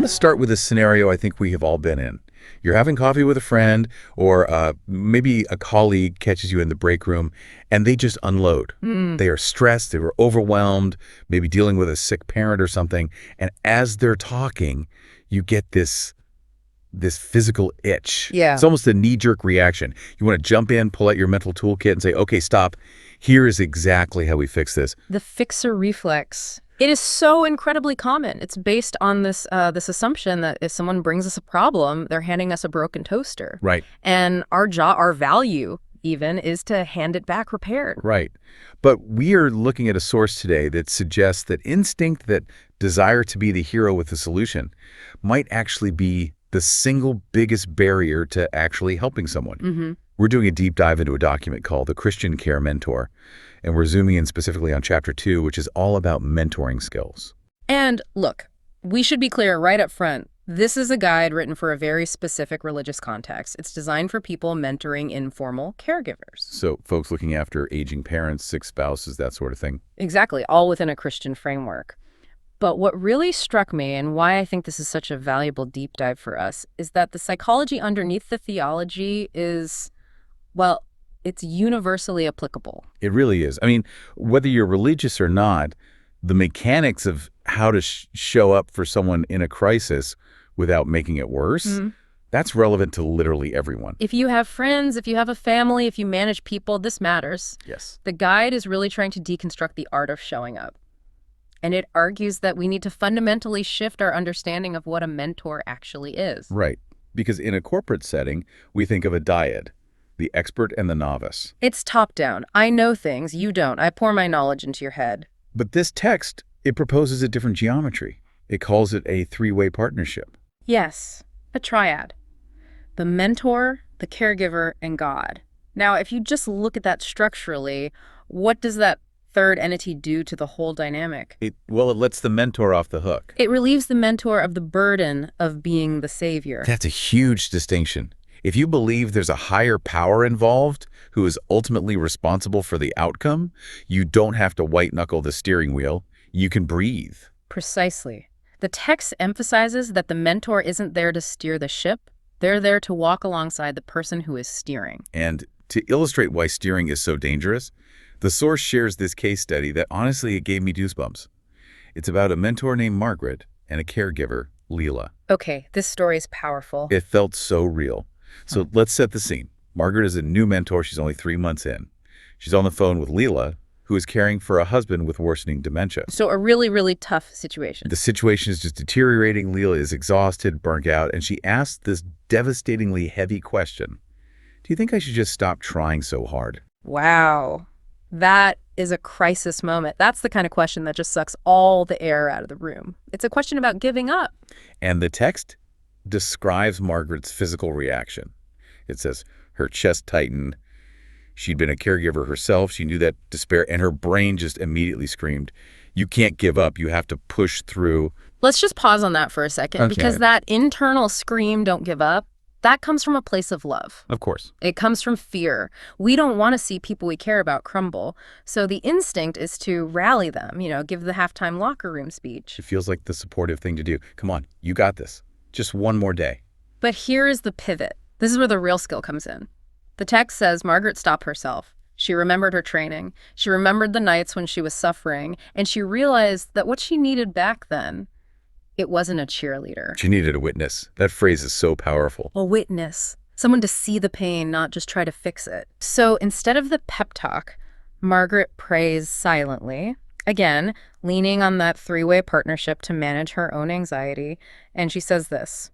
to start with a scenario I think we have all been in. You're having coffee with a friend, or maybe a colleague catches you in the break room, and they just unload. They are stressed, they were overwhelmed, maybe dealing with a sick parent or something, and as they're talking, you get this physical itch. Yeah. It's almost a knee-jerk reaction. You want to jump in, pull out your mental toolkit and say, okay, stop. Here is exactly how we fix this. The fixer reflex. It is so incredibly common. It's based on this assumption that if someone brings us a problem, they're handing us a broken toaster. Right. And our value even is to hand it back repaired. Right. But we are looking at a source today that suggests that instinct, that desire to be the hero with the solution, might actually be the single biggest barrier to actually helping someone. We're doing a deep dive into a document called The Christian Care Mentor, and we're zooming in specifically on Chapter 2, which is all about mentoring skills. And look, we should be clear right up front. This is a guide written for a very specific religious context. It's designed for people mentoring informal caregivers. So folks looking after aging parents, sick spouses, that sort of thing. Exactly, all within a Christian framework. But what really struck me, and why I think this is such a valuable deep dive for us, is that the psychology underneath the theology is, well, it's universally applicable. It really is. I mean, whether you're religious or not, the mechanics of how to show up for someone in a crisis without making it worse, that's relevant to literally everyone. If you have friends, if you have a family, if you manage people, this matters. Yes. The guide is really trying to deconstruct the art of showing up. And it argues that we need to fundamentally shift our understanding of what a mentor actually is. Right. Because in a corporate setting, we think of a dyad, the expert and the novice. It's top-down. I know things, you don't. I pour my knowledge into your head. But this text, it proposes a different geometry. It calls it a three-way partnership. Yes, a triad. The mentor, the caregiver, and God. Now, if you just look at that structurally, what does that third entity do to the whole dynamic? It lets the mentor off the hook. It relieves the mentor of the burden of being the savior. That's a huge distinction. If you believe there's a higher power involved who is ultimately responsible for the outcome, you don't have to white-knuckle the steering wheel. You can breathe. Precisely. The text emphasizes that the mentor isn't there to steer the ship. They're there to walk alongside the person who is steering. And to illustrate why steering is so dangerous, the source shares this case study that honestly, it gave me goosebumps. It's about a mentor named Margaret and a caregiver, Leela. Okay, this story is powerful. It felt so real. So let's set the scene. Margaret is a new mentor. She's only 3 months in. She's on the phone with Leela, who is caring for a husband with worsening dementia. So a really, really tough situation. The situation is just deteriorating. Leela is exhausted, burnt out, and she asks this devastatingly heavy question. Do you think I should just stop trying so hard? Wow. That is a crisis moment. That's the kind of question that just sucks all the air out of the room. It's a question about giving up. And the text describes Margaret's physical reaction. It says her chest tightened. She'd been a caregiver herself. She knew that despair, and her brain just immediately screamed, you can't give up. You have to push through. Let's just pause on that for a second, because that internal scream, don't give up, that comes from a place of love. Of course. It comes from fear. We don't want to see people we care about crumble. So the instinct is to rally them, give the halftime locker room speech. It feels like the supportive thing to do. Come on, you got this. Just one more day. But here is the pivot. This is where the real skill comes in. The text says Margaret stopped herself. She remembered her training. She remembered the nights when she was suffering. And she realized that what she needed back then, it wasn't a cheerleader. She needed a witness. That phrase is so powerful. A witness. Someone to see the pain, not just try to fix it. So instead of the pep talk, Margaret prays silently, again, leaning on that three-way partnership to manage her own anxiety. And she says this,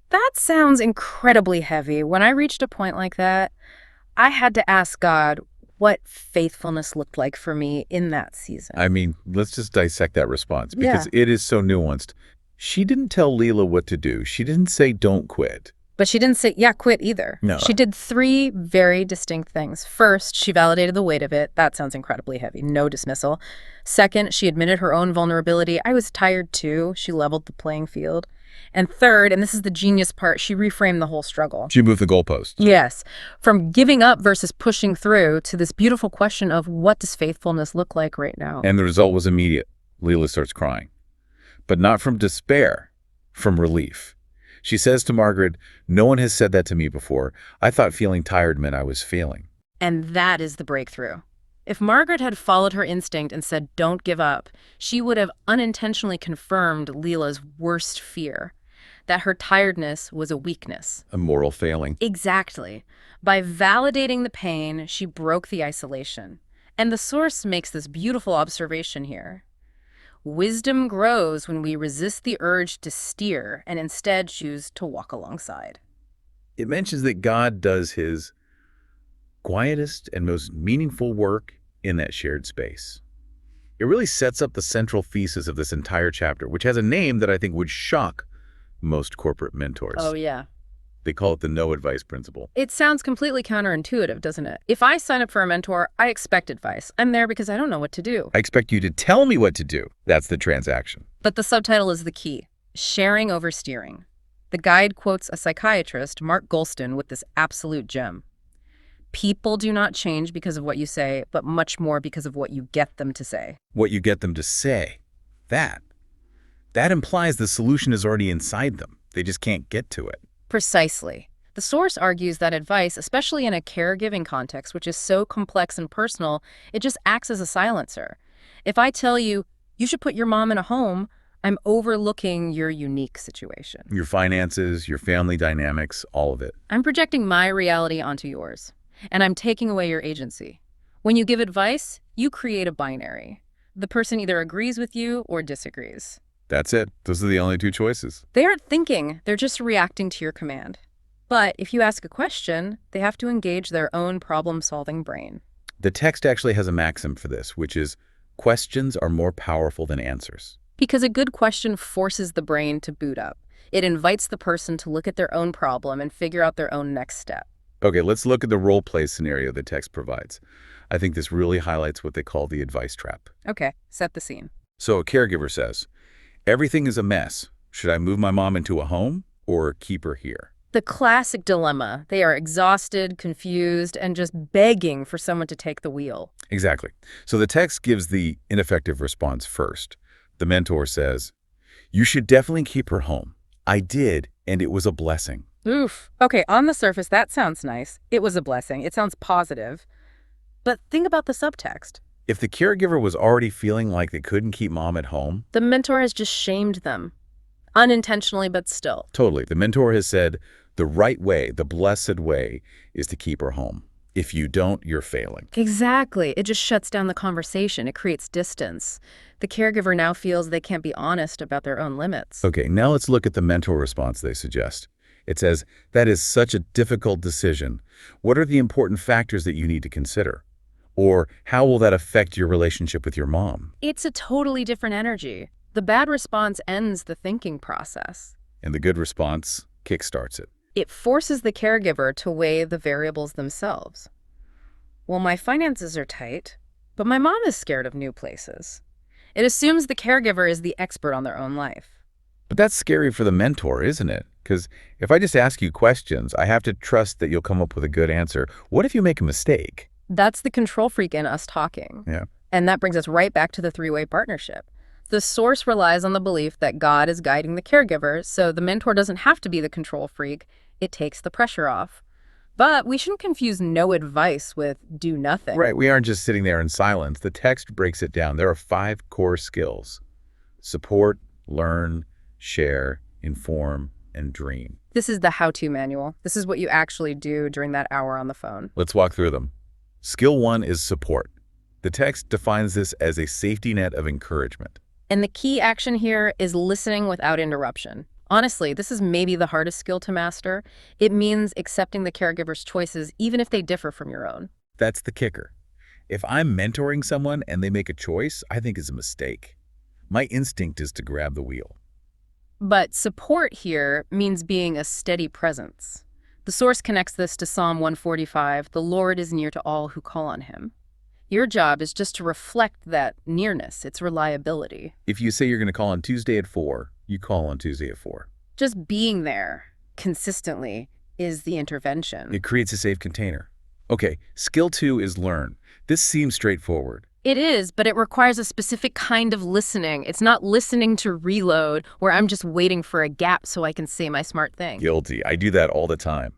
that sounds incredibly heavy. When I reached a point like that, I had to ask God what faithfulness looked like for me in that season. I mean, let's just dissect that response because it is so nuanced. She didn't tell Leela what to do. She didn't say, don't quit. But she didn't say, yeah, quit either. No. She did 3 very distinct things. First, she validated the weight of it. That sounds incredibly heavy. No dismissal. Second, she admitted her own vulnerability. I was tired too. She leveled the playing field. And third, and this is the genius part, she reframed the whole struggle. She moved the goalpost. Yes. From giving up versus pushing through to this beautiful question of what does faithfulness look like right now? And the result was immediate. Leela starts crying. But not from despair. from relief. She says to Margaret, "No one has said that to me before. I thought feeling tired meant I was failing." And that is the breakthrough. If Margaret had followed her instinct and said, "Don't give up," she would have unintentionally confirmed Leela's worst fear, that her tiredness was a weakness. A moral failing. Exactly. By validating the pain, she broke the isolation. And the source makes this beautiful observation here. Wisdom grows when we resist the urge to steer and instead choose to walk alongside. It mentions that God does his quietest and most meaningful work in that shared space. It really sets up the central thesis of this entire chapter, which has a name that I think would shock most corporate mentors. Oh, yeah. They call it the no advice principle. It sounds completely counterintuitive, doesn't it? If I sign up for a mentor, I expect advice. I'm there because I don't know what to do. I expect you to tell me what to do. That's the transaction. But the subtitle is the key: sharing over steering. The guide quotes a psychiatrist, Mark Goulston, with this absolute gem. People do not change because of what you say, but much more because of what you get them to say. What you get them to say. That implies the solution is already inside them. They just can't get to it. Precisely. The source argues that advice, especially in a caregiving context, which is so complex and personal, it just acts as a silencer. If I tell you, you should put your mom in a home, I'm overlooking your unique situation. Your finances, your family dynamics, all of it. I'm projecting my reality onto yours, and I'm taking away your agency. When you give advice, you create a binary. The person either agrees with you or disagrees. That's it. Those are the only two choices. They aren't thinking, they're just reacting to your command. But if you ask a question, they have to engage their own problem-solving brain. The text actually has a maxim for this, which is questions are more powerful than answers. Because a good question forces the brain to boot up. It invites the person to look at their own problem and figure out their own next step. Okay, let's look at the role-play scenario the text provides. I think this really highlights what they call the advice trap. Okay, set the scene. So a caregiver says, "Everything is a mess. Should I move my mom into a home or keep her here?" The classic dilemma. They are exhausted, confused, and just begging for someone to take the wheel. Exactly. So the text gives the ineffective response first. The mentor says, "You should definitely keep her home. I did, and it was a blessing." Oof. Okay, on the surface, that sounds nice. It was a blessing. It sounds positive. But think about the subtext. If the caregiver was already feeling like they couldn't keep mom at home, The mentor has just shamed them. Unintentionally, but still. totally, the mentor has said, the right way, the blessed way, is to keep her home. If you don't, you're failing. Exactly. It just shuts down the conversation. It creates distance. The caregiver now feels they can't be honest about their own limits. Okay, now let's look at the mentor response they suggest. It says, "That is such a difficult decision. What are the important factors that you need to consider? Or how will that affect your relationship with your mom?" It's a totally different energy. The bad response ends the thinking process. And the good response kickstarts it. It forces the caregiver to weigh the variables themselves. Well, my finances are tight, but my mom is scared of new places. It assumes the caregiver is the expert on their own life. But that's scary for the mentor, isn't it? Because if I just ask you questions, I have to trust that you'll come up with a good answer. What if you make a mistake? That's the control freak in us talking. Yeah. And that brings us right back to the three-way partnership. The source relies on the belief that God is guiding the caregiver, so the mentor doesn't have to be the control freak. It takes the pressure off. But we shouldn't confuse no advice with do nothing. Right, we aren't just sitting there in silence. The text breaks it down. There are 5 core skills: support, learn, share, inform, and dream. This is the how-to manual. This is what you actually do during that hour on the phone. Let's walk through them. Skill 1 is support. The text defines this as a safety net of encouragement. And the key action here is listening without interruption. Honestly, this is maybe the hardest skill to master. It means accepting the caregiver's choices, even if they differ from your own. That's the kicker. If I'm mentoring someone and they make a choice I think is a mistake, my instinct is to grab the wheel. But support here means being a steady presence. The source connects this to Psalm 145, "The Lord is near to all who call on him." Your job is just to reflect that nearness, its reliability. If you say you're going to call on Tuesday at 4, you call on Tuesday at 4. Just being there consistently is the intervention. It creates a safe container. Okay, skill 2 is learn. This seems straightforward. It is, but it requires a specific kind of listening. It's not listening to reload, where I'm just waiting for a gap so I can say my smart thing. Guilty. I do that all the time.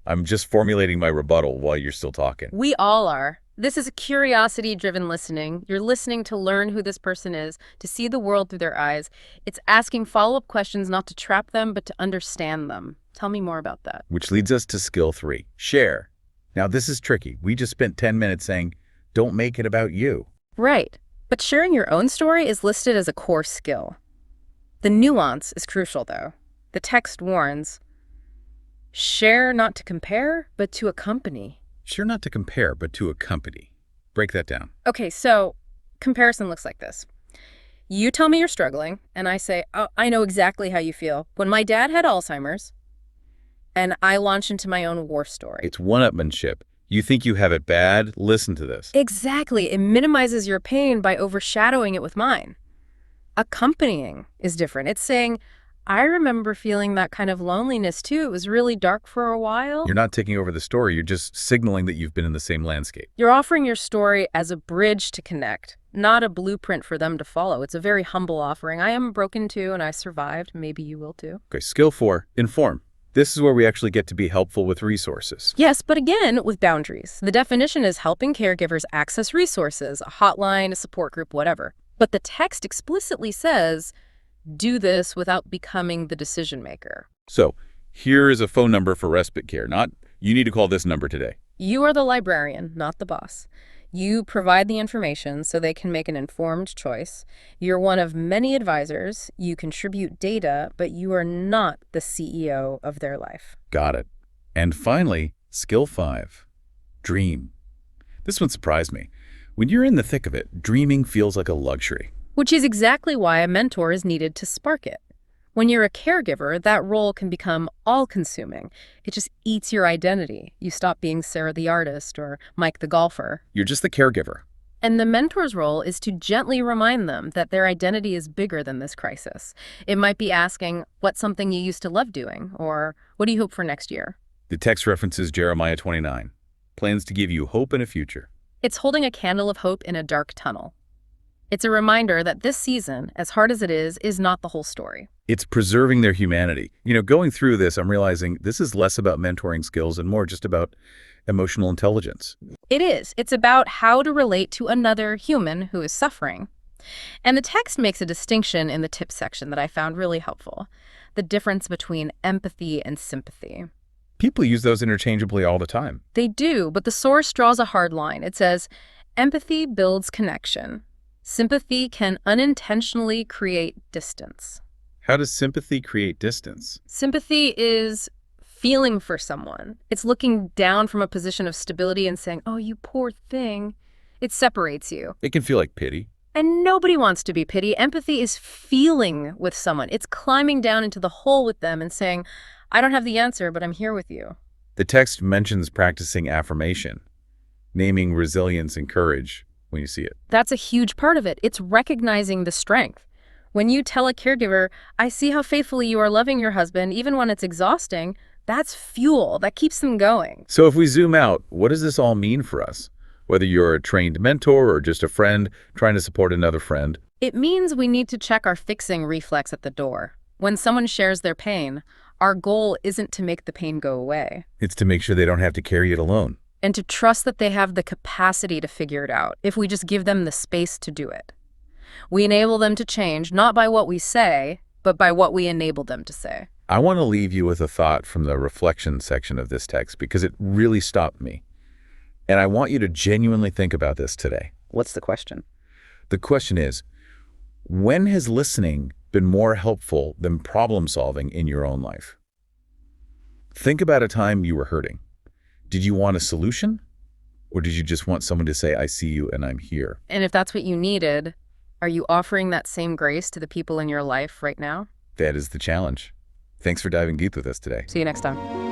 I'm just formulating my rebuttal while you're still talking. We all are. This is a curiosity-driven listening. You're listening to learn who this person is, to see the world through their eyes. It's asking follow-up questions not to trap them, but to understand them. Tell me more about that. Which leads us to skill 3, share. Now, this is tricky. We just spent 10 minutes saying, don't make it about you. Right. But sharing your own story is listed as a core skill. The nuance is crucial, though. The text warns, share not to compare, but to accompany. Share not to compare, but to accompany. Break that down. Okay, so comparison looks like this. You tell me you're struggling, and I say, oh, I know exactly how you feel. When my dad had Alzheimer's, and I launch into my own war story. It's one-upmanship. You think you have it bad? Listen to this. Exactly. It minimizes your pain by overshadowing it with mine. Accompanying is different. It's saying, I remember feeling that kind of loneliness too. It was really dark for a while. You're not taking over the story. You're just signaling that you've been in the same landscape. You're offering your story as a bridge to connect, not a blueprint for them to follow. It's a very humble offering. I am broken too, and I survived. Maybe you will too. Okay, skill 4, inform. This is where we actually get to be helpful with resources. Yes, but again, with boundaries. The definition is helping caregivers access resources, a hotline, a support group, whatever. But the text explicitly says, do this without becoming the decision maker. So here is a phone number for respite care, not you need to call this number today. You are the librarian, not the boss. You provide the information so they can make an informed choice. You're one of many advisors. You contribute data, but you are not the CEO of their life. Got it. And finally, skill 5, dream. This one surprised me. When you're in the thick of it, dreaming feels like a luxury. Which is exactly why a mentor is needed to spark it. When you're a caregiver, that role can become all-consuming. It just eats your identity. You stop being Sarah the artist or Mike the golfer. You're just the caregiver. And the mentor's role is to gently remind them that their identity is bigger than this crisis. It might be asking, what's something you used to love doing? Or what do you hope for next year? The text references Jeremiah 29, plans to give you hope and a future. It's holding a candle of hope in a dark tunnel. It's a reminder that this season, as hard as it is not the whole story. It's preserving their humanity. Going through this, I'm realizing this is less about mentoring skills and more just about emotional intelligence. It is. It's about how to relate to another human who is suffering. And the text makes a distinction in the tip section that I found really helpful. The difference between empathy and sympathy. People use those interchangeably all the time. They do, but the source draws a hard line. It says, empathy builds connection. Sympathy can unintentionally create distance. How does sympathy create distance? Sympathy is feeling for someone. It's looking down from a position of stability and saying, oh, you poor thing. It separates you. It can feel like pity. And nobody wants to be pity. Empathy is feeling with someone. It's climbing down into the hole with them and saying, I don't have the answer, but I'm here with you. The text mentions practicing affirmation, naming resilience and courage when you see it. That's a huge part of it. It's recognizing the strength. When you tell a caregiver, I see how faithfully you are loving your husband, even when it's exhausting, that's fuel. That keeps them going. So if we zoom out, what does this all mean for us? Whether you're a trained mentor or just a friend trying to support another friend. It means we need to check our fixing reflex at the door. When someone shares their pain, our goal isn't to make the pain go away. It's to make sure they don't have to carry it alone. And to trust that they have the capacity to figure it out if we just give them the space to do it. We enable them to change, not by what we say, but by what we enable them to say. I want to leave you with a thought from the reflection section of this text because it really stopped me. And I want you to genuinely think about this today. What's the question? The question is, when has listening been more helpful than problem solving in your own life? Think about a time you were hurting. Did you want a solution? Or did you just want someone to say, I see you and I'm here? And if that's what you needed, are you offering that same grace to the people in your life right now? That is the challenge. Thanks for diving deep with us today. See you next time.